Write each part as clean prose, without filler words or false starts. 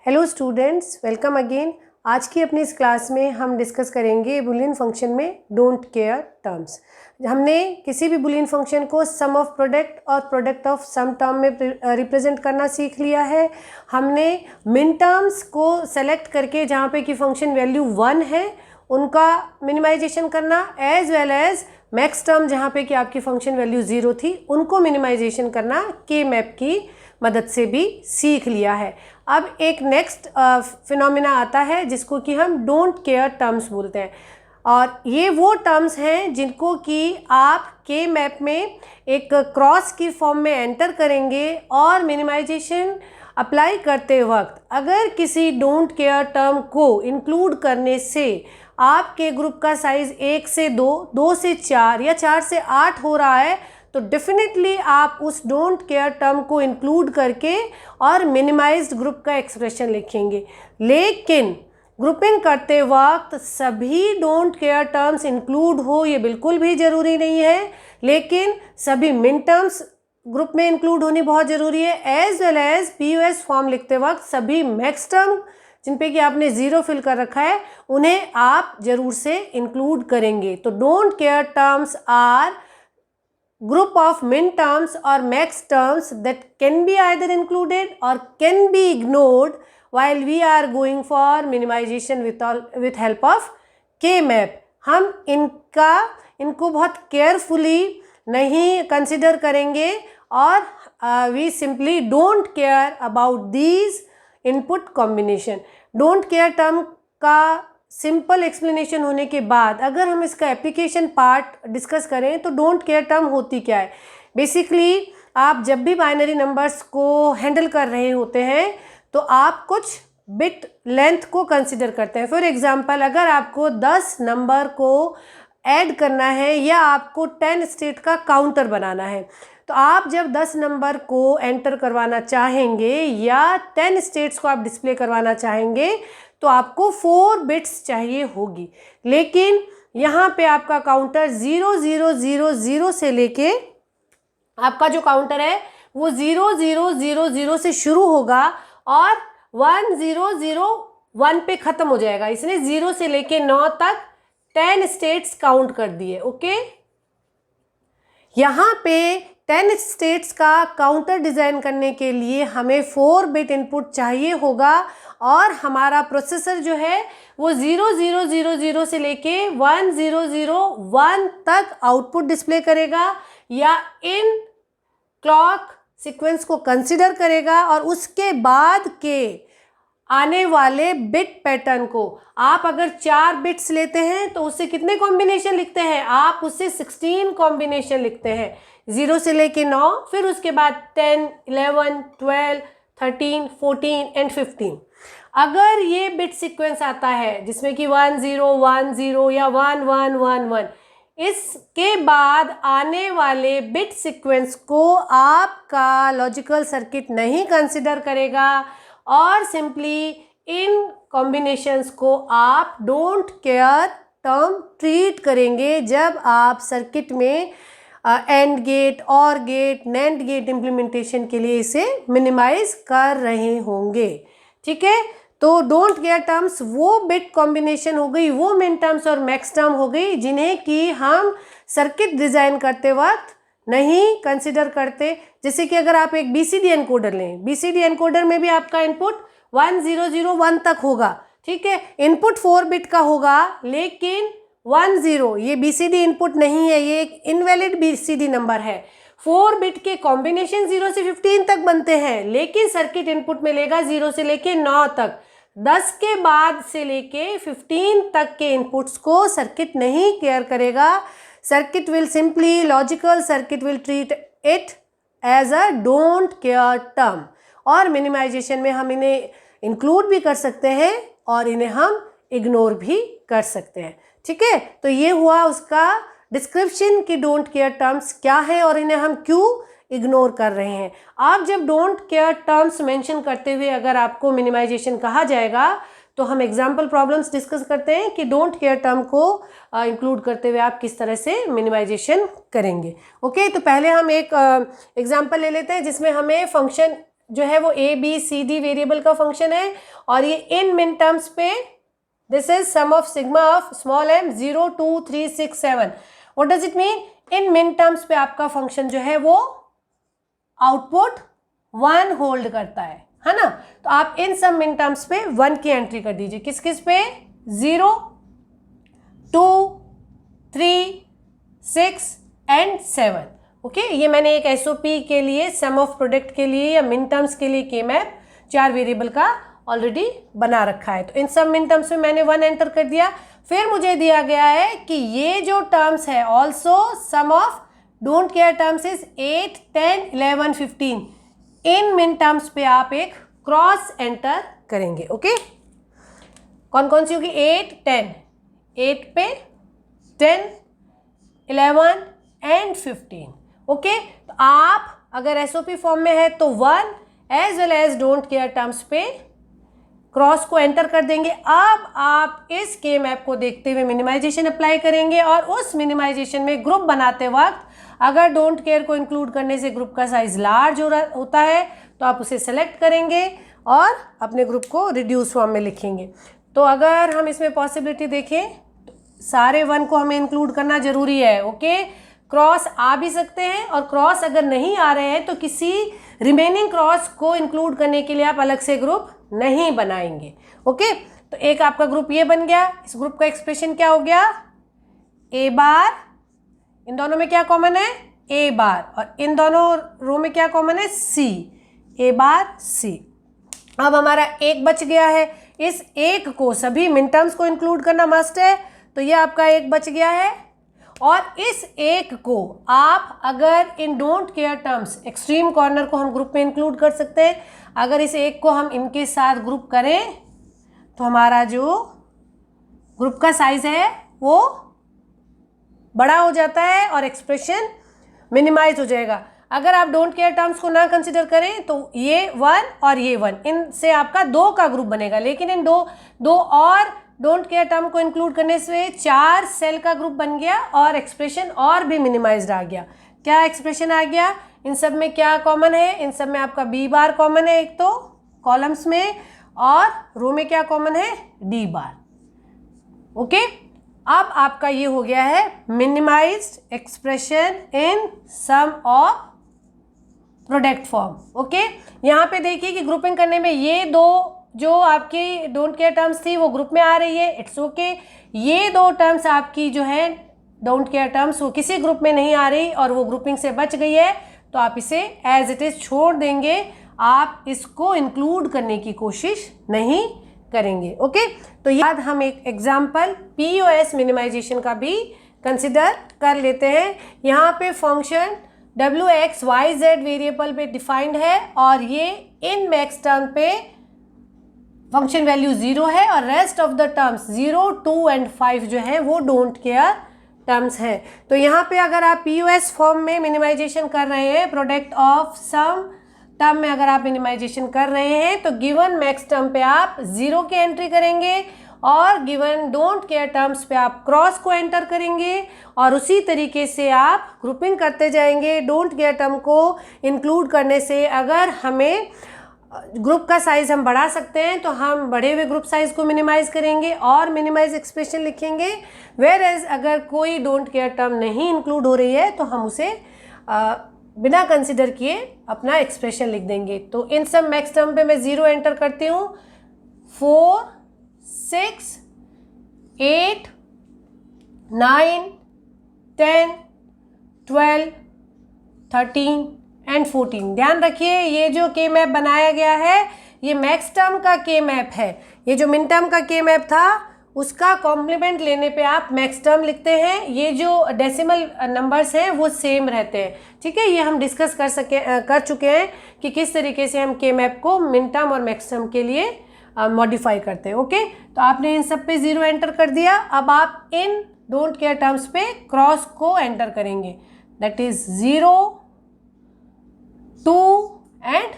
Hello students, welcome again. आज की अपनी इस क्लास में हम डिस्कस करेंगे बुलियन फंक्शन में डोंट केयर टर्म्स। हमने किसी भी बुलियन फंक्शन को सम ऑफ प्रोडक्ट और प्रोडक्ट ऑफ सम टर्म में रिप्रेजेंट करना सीख लिया है। हमने मिन टर्म्स को सेलेक्ट करके जहाँ पे कि फंक्शन वैल्यू 1 है उनका मिनिमाइजेशन करना, as well as max term जहाँ पे कि आपकी फंक्शन वैल्यू 0 थी उनको मिनिमाइजेशन करना के मैप की मदद से भी सीख लिया है। अब एक नेक्स्ट फिनोमिना आता है जिसको कि हम डोंट केयर टर्म्स बोलते हैं, और ये वो टर्म्स हैं जिनको कि आप के मैप में एक क्रॉस की फॉर्म में एंटर करेंगे और मिनिमाइजेशन अप्लाई करते वक्त अगर किसी डोंट केयर टर्म को इंक्लूड करने से आपके ग्रुप का साइज 1 से 2, 2 से 4 या 4 से 8 हो रहा है तो डेफिनेटली आप उस डोंट केयर टर्म को इंक्लूड करके और मिनिमाइज्ड ग्रुप का एक्सप्रेशन लिखेंगे। लेकिन ग्रुपिंग करते वक्त सभी डोंट केयर टर्म्स इंक्लूड हो ये बिल्कुल भी ज़रूरी नहीं है, लेकिन सभी मिन टर्म्स ग्रुप में इंक्लूड होनी बहुत ज़रूरी है। As well as POS form लिखते वक्त सभी मैक्स टर्म जिन पे कि आपने 0 फिल कर रखा है उन्हें आप ज़रूर से इंक्लूड करेंगे। तो don't care terms are group of min terms or max terms that can be either included or can be ignored while we are going for minimization with help of K-map। हम इनको बहुत carefully नहीं consider करेंगे और we simply don't care about these input combination। don't care term का simple explanation होने के बाद अगर हम इसका एप्लीकेशन पार्ट डिस्कस करें तो डोंट केयर टर्म होती क्या है। बेसिकली आप जब भी बाइनरी नंबर्स को हैंडल कर रहे होते हैं तो आप कुछ बिट लेंथ को कंसिडर करते हैं। फॉर एग्जांपल अगर आपको 10 नंबर को ऐड करना है या आपको 10 स्टेट का काउंटर बनाना है तो आप जब 10 नंबर को एंटर करवाना चाहेंगे या 10 स्टेट्स को आप डिस्प्ले करवाना चाहेंगे तो आपको 4 बिट्स चाहिए होगी। लेकिन यहाँ पे आपका काउंटर 0000 से लेके आपका जो काउंटर है वो 0000 से शुरू होगा और 1001 पे ख़त्म हो जाएगा। इसने 0 से लेके 9 तक 10 स्टेट्स काउंट कर दिए। ओके, यहाँ पे 10 स्टेट्स का काउंटर डिज़ाइन करने के लिए हमें 4 बिट इनपुट चाहिए होगा और हमारा प्रोसेसर जो है वो 0000 से लेके 1001 तक आउटपुट डिस्प्ले करेगा या इन क्लॉक सीक्वेंस को कंसिडर करेगा और उसके बाद के आने वाले बिट पैटर्न को आप अगर 4 बिट्स लेते हैं तो उससे कितने कॉम्बिनेशन लिखते हैं? आप उससे 16 कॉम्बिनेशन लिखते हैं, 0 से लेके 9, फिर उसके बाद 10, 11, 12, 13, 14 एंड 15। अगर ये बिट सीक्वेंस आता है जिसमें कि 1010 या 1111, इसके बाद आने वाले बिट सीक्वेंस को आपका लॉजिकल सर्किट नहीं कंसिडर करेगा और सिंपली इन कॉम्बिनेशंस को आप डोंट केयर टर्म ट्रीट करेंगे जब आप सर्किट में एंड गेट, और गेट, नैंड गेट इम्प्लीमेंटेशन के लिए इसे मिनिमाइज कर रहे होंगे। ठीक है, तो डोंट केयर टर्म्स वो बिट कॉम्बिनेशन हो गई, वो मिन टर्म्स और मैक्स टर्म हो गई जिन्हें कि हम सर्किट डिज़ाइन करते वक्त नहीं कंसिडर करते। जैसे कि अगर आप एक BCD एनकोडर लें, BCD एनकोडर में भी आपका इनपुट 1001 तक होगा। ठीक है, इनपुट 4 बिट का होगा लेकिन 10 ये BCD इनपुट नहीं है, ये एक इनवैलिड BCD नंबर है। 4 बिट के कॉम्बिनेशन 0 से 15 तक बनते हैं लेकिन सर्किट इनपुट में लेगा 0 से लेके 9 तक। 10 के बाद से लेके 15 तक के इनपुट्स को सर्किट नहीं केयर करेगा। Circuit will simply, logical circuit will treat it as a don't care term. और मिनिमाइजेशन में हम इन्हें इंक्लूड भी कर सकते हैं और इन्हें हम इग्नोर भी कर सकते हैं। ठीक है, तो ये हुआ उसका डिस्क्रिप्शन कि डोंट केयर टर्म्स क्या है और इन्हें हम क्यों इग्नोर कर रहे हैं। आप जब डोंट केयर टर्म्स मेंशन करते हुए अगर आपको मिनिमाइजेशन कहा जाएगा तो हम एग्जाम्पल प्रॉब्लम्स डिस्कस करते हैं कि डोंट केयर टर्म को इंक्लूड करते हुए आप किस तरह से मिनिमाइजेशन करेंगे। ओके, तो पहले हम एक एग्जाम्पल ले लेते हैं जिसमें हमें फंक्शन जो है वो A B C D variable का फंक्शन है, और ये इन मिन टर्म्स पे this is sum of sigma of small m 0 2 3 6 7। What does it mean? In मिन टर्म्स पे आपका फंक्शन जो है वो आउटपुट 1 होल्ड करता है ना। तो आप इन सब मिन टर्म्स पे 1 की एंट्री कर दीजिए। किस किस पे? 0 2 3 6 एंड 7। ओके, ये मैंने एक एसओपी के लिए, सम ऑफ प्रोडक्ट के लिए या मिन टर्म्स के लिए के मैप 4 वेरिएबल का ऑलरेडी बना रखा है। तो इन सब मिन टर्म्स में मैंने 1 एंटर कर दिया। फिर मुझे दिया गया है कि ये जो टर्म्स है also sum of don't care terms is 8 10 11 15। इन मिन टर्म्स पे आप एक क्रॉस एंटर करेंगे। ओके, कौन कौन सी होगी? 8 10, 8 पे 10 11 एंड 15। ओके, तो आप अगर एसओपी फॉर्म में है तो 1 as well as don't care terms पे क्रॉस को एंटर कर देंगे। अब आप इस के मैप को देखते हुए मिनिमाइजेशन अप्लाई करेंगे, और उस मिनिमाइजेशन में ग्रुप बनाते वक्त अगर डोंट केयर को इंक्लूड करने से ग्रुप का साइज लार्ज होता है तो आप उसे सेलेक्ट करेंगे और अपने ग्रुप को रिड्यूस फॉर्म में लिखेंगे। तो अगर हम इसमें पॉसिबिलिटी देखें तो सारे 1 को हमें इंक्लूड करना जरूरी है। ओके, क्रॉस आ भी सकते हैं, और क्रॉस अगर नहीं आ रहे हैं तो किसी रिमेनिंग क्रॉस को इंक्लूड करने के लिए आप अलग से ग्रुप नहीं बनाएंगे। ओके, तो एक आपका ग्रुप ये बन गया। इस ग्रुप का एक्सप्रेशन क्या हो गया? ए बार, इन दोनों में क्या कॉमन है? ए बार, और इन दोनों रो में क्या कॉमन है? सी, ए बार सी। अब हमारा एक बच गया है। इस एक को सभी मिन टर्म्स को इंक्लूड करना मस्ट है, तो ये आपका एक बच गया है। और इस एक को आप अगर इन don't care terms extreme corner को हम ग्रुप में इंक्लूड कर सकते हैं। अगर इस एक को हम इनके साथ ग्रुप करें तो हमारा जो ग्रुप का साइज है वो बड़ा हो जाता है और एक्सप्रेशन मिनिमाइज हो जाएगा। अगर आप डोंट केयर टर्म्स को ना कंसिडर करें तो ये 1 और ये 1, इनसे आपका 2 का ग्रुप बनेगा, लेकिन इन दो और डोंट केयर टर्म को इंक्लूड करने से 4 सेल का ग्रुप बन गया और एक्सप्रेशन और भी मिनिमाइज्ड आ गया। क्या एक्सप्रेशन आ गया? इन सब में क्या कॉमन है? इन सब में आपका बी बार कॉमन है, एक तो कॉलम्स में, और रो में क्या कॉमन है? डी बार। ओके, अब आपका ये हो गया है minimised expression in sum of product form. Okay, यहाँ पे देखिए कि ग्रुपिंग करने में ये 2 जो आपकी डोंट केयर टर्म्स थी वो ग्रुप में आ रही है, इट्स ओके। ये 2 टर्म्स आपकी जो है डोंट केयर टर्म्स वो किसी ग्रुप में नहीं आ रही और वो ग्रुपिंग से बच गई है, तो आप इसे एज इट इज छोड़ देंगे, आप इसको इंक्लूड करने की कोशिश नहीं करेंगे। ओके, तो याद हम एक एग्जाम्पल पीओएस मिनिमाइजेशन का भी कंसिडर कर लेते हैं। यहाँ पे फंक्शन WXYZ वेरिएबल पे डिफाइंड है और ये इन मैक्स टर्म पे फंक्शन वैल्यू 0 है और rest of the terms 0 2 and 5 जो है वो डोंट केयर टर्म्स है। तो यहाँ पे अगर आप पीओएस फॉर्म में मिनिमाइजेशन कर रहे हैं, प्रोडक्ट ऑफ सम टर्म में अगर आप मिनिमाइजेशन कर रहे हैं, तो गिवन मैक्स टर्म पे आप 0 की एंट्री करेंगे और गिवन डोंट केयर टर्म्स पे आप क्रॉस को एंटर करेंगे और उसी तरीके से आप ग्रुपिंग करते जाएंगे। डोंट केयर टर्म को इंक्लूड करने से अगर हमें ग्रुप का साइज हम बढ़ा सकते हैं तो हम बढ़े हुए ग्रुप साइज को मिनिमाइज करेंगे और मिनिमाइज एक्सप्रेशन लिखेंगे। वेयर एज अगर कोई डोंट केयर टर्म नहीं इंक्लूड हो रही है तो हम उसे बिना कंसिडर किए अपना एक्सप्रेशन लिख देंगे। तो इन सब मैक्स टर्म पे मैं 0 एंटर करती हूँ। 4 6 8 9 10 12 13 एंड 14। ध्यान रखिए ये जो के मैप बनाया गया है ये मैक्स टर्म का के मैप है। ये जो मिन टर्म का के मैप था उसका कॉम्प्लीमेंट लेने पे आप मैक्स टर्म लिखते हैं। ये जो डेसिमल नंबर्स हैं वो सेम रहते हैं। ठीक है, ये हम डिस्कस कर चुके हैं कि किस तरीके से हम के मैप को मिन टर्म और मैक्स टर्म के लिए मॉडिफाई करते हैं। ओके, तो आपने इन सब पे 0 एंटर कर दिया। अब आप इन डोंट केयर टर्म्स पे क्रॉस को एंटर करेंगे, दैट इज 0 2 एंड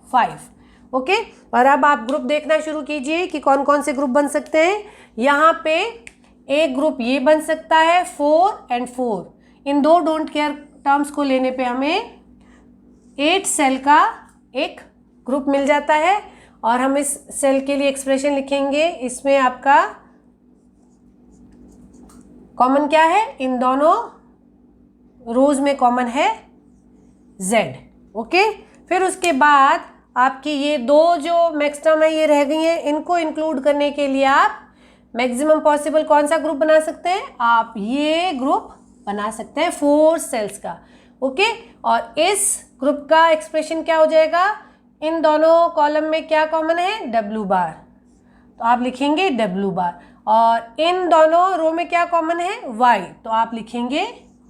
5। ओके, और अब आप ग्रुप देखना शुरू कीजिए कि कौन कौन से ग्रुप बन सकते हैं। यहाँ पे एक ग्रुप ये बन सकता है 4 and 4। In 2 don't care terms को लेने पे हमें 8 सेल का एक ग्रुप मिल जाता है और हम इस सेल के लिए एक्सप्रेशन लिखेंगे। इसमें आपका कॉमन क्या है, इन दोनों रोज में कॉमन है Z। ओके, फिर उसके बाद आपकी ये दो जो मैक्स टर्म है ये रह गई हैं, इनको इंक्लूड करने के लिए आप मैक्सिमम पॉसिबल कौन सा ग्रुप बना सकते हैं, आप ये ग्रुप बना सकते हैं 4 सेल्स का। ओके, और इस ग्रुप का एक्सप्रेशन क्या हो जाएगा, इन दोनों कॉलम में क्या कॉमन है, W बार, तो आप लिखेंगे W बार। और इन दोनों रो में क्या कॉमन है, Y, तो आप लिखेंगे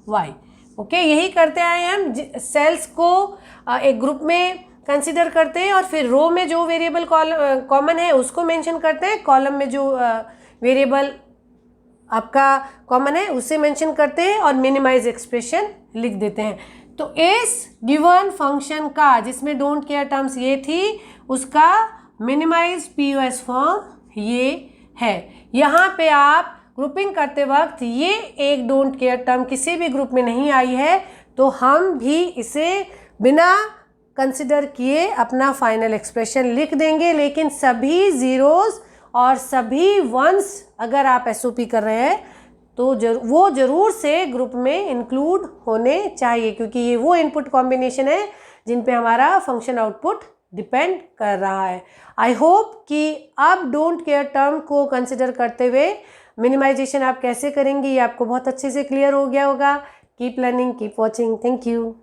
Y। ओके, यही करते आए हम, सेल्स को एक ग्रुप में कंसीडर करते हैं और फिर रो में जो वेरिएबल कॉमन है उसको मेंशन करते हैं, कॉलम में जो वेरिएबल आपका कॉमन है उसे मेंशन करते हैं और मिनिमाइज एक्सप्रेशन लिख देते हैं। तो इस गिवन फंक्शन का, जिसमें डोंट केयर टर्म्स ये थी, उसका मिनिमाइज POS फॉर्म ये है। यहाँ पे आप ग्रुपिंग करते वक्त ये एक डोंट केयर टर्म किसी भी ग्रुप में नहीं आई है, तो हम भी इसे बिना कंसिडर किए अपना फाइनल एक्सप्रेशन लिख देंगे। लेकिन सभी ज़ीरोज़ और सभी वंस अगर आप SOP कर रहे हैं तो वो ज़रूर से ग्रुप में इंक्लूड होने चाहिए, क्योंकि ये वो इनपुट कॉम्बिनेशन है जिन पे हमारा फंक्शन आउटपुट डिपेंड कर रहा है। आई होप कि अब डोंट केयर टर्म को कंसिडर करते हुए मिनिमाइजेशन आप कैसे करेंगे ये आपको बहुत अच्छे से क्लियर हो गया होगा। Keep learning, keep watching, thank you.